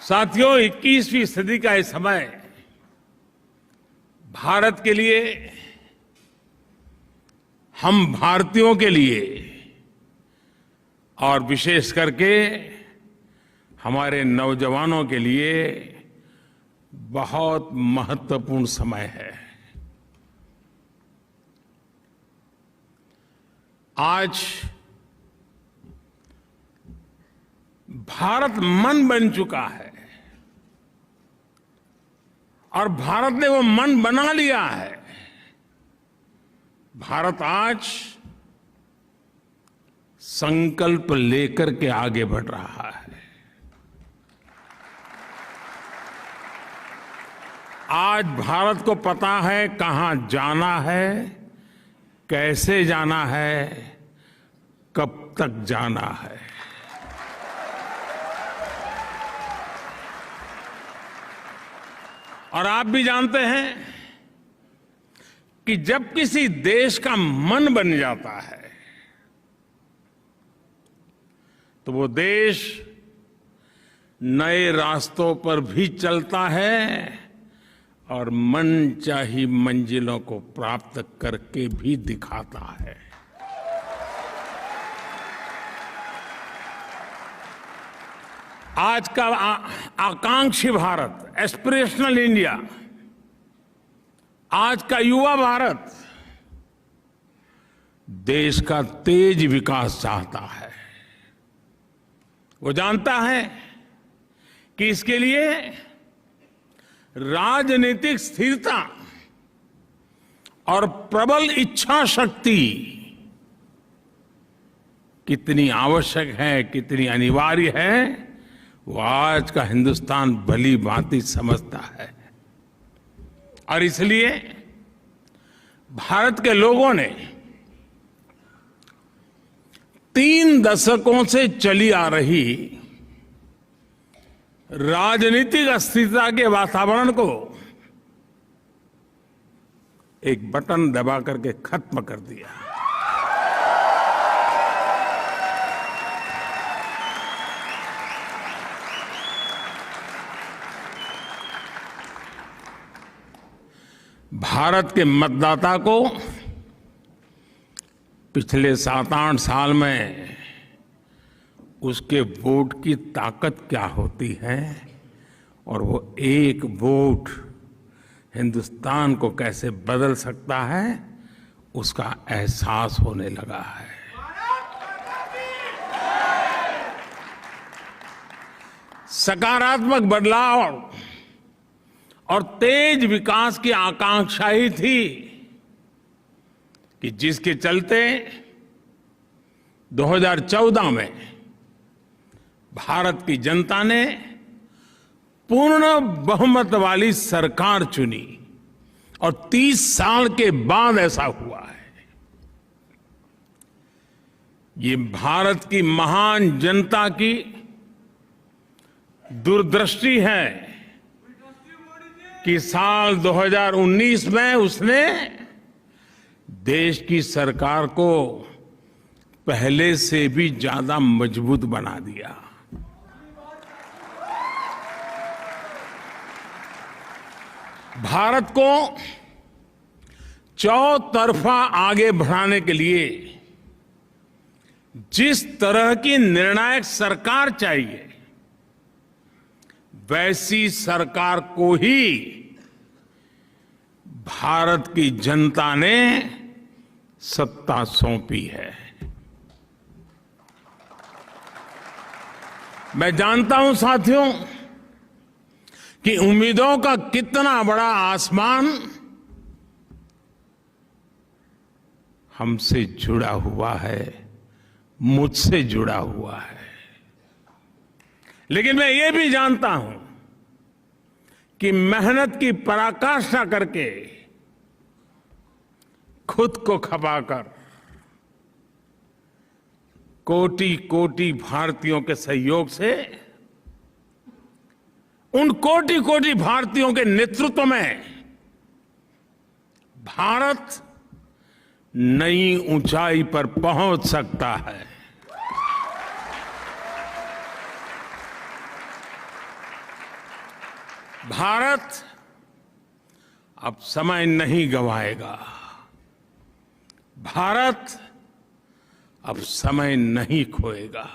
साथियों, 21वीं सदी का ये समय भारत के लिए, हम भारतीयों के लिए और विशेष करके हमारे नौजवानों के लिए बहुत महत्वपूर्ण समय है। आज भारत मन बन चुका है और भारत ने वो मन बना लिया है। भारत आज संकल्प लेकर के आगे बढ़ रहा है। आज भारत को पता है कहां जाना है, कैसे जाना है, कब तक जाना है। और आप भी जानते हैं कि जब किसी देश का मन बन जाता है तो वो देश नए रास्तों पर भी चलता है और मनचाही मंजिलों को प्राप्त करके भी दिखाता है। आज का आकांक्षी भारत, एस्पिरेशनल इंडिया, आज का युवा भारत देश का तेज विकास चाहता है। वो जानता है कि इसके लिए राजनीतिक स्थिरता और प्रबल इच्छा शक्ति कितनी आवश्यक है, कितनी अनिवार्य है, वो आज का हिंदुस्तान भली भांति समझता है। और इसलिए भारत के लोगों ने 3 दशकों से चली आ रही राजनीतिक अस्थिरता के वातावरण को एक बटन दबा करके खत्म कर दिया। भारत के मतदाता को पिछले 7-8 साल में उसके वोट की ताकत क्या होती है और वो एक वोट हिंदुस्तान को कैसे बदल सकता है, उसका एहसास होने लगा है। सकारात्मक बदलाव और तेज विकास की आकांक्षा ही थी कि जिसके चलते 2014 में भारत की जनता ने पूर्ण बहुमत वाली सरकार चुनी और 30 साल के बाद ऐसा हुआ है। ये भारत की महान जनता की दूरदृष्टि है कि साल 2019 में उसने देश की सरकार को पहले से भी ज्यादा मजबूत बना दिया। भारत को चौतरफा आगे बढ़ाने के लिए जिस तरह की निर्णायक सरकार चाहिए, वैसी सरकार को ही भारत की जनता ने सत्ता सौंपी है। मैं जानता हूं साथियों कि उम्मीदों का कितना बड़ा आसमान हमसे जुड़ा हुआ है, मुझसे जुड़ा हुआ है। लेकिन मैं ये भी जानता हूं कि मेहनत की पराकाष्ठा करके, खुद को खपाकर, कोटि कोटि भारतीयों के सहयोग से, उन कोटि कोटि भारतीयों के नेतृत्व में भारत नई ऊंचाई पर पहुंच सकता है। भारत अब समय नहीं गंवाएगा। भारत अब समय नहीं खोएगा।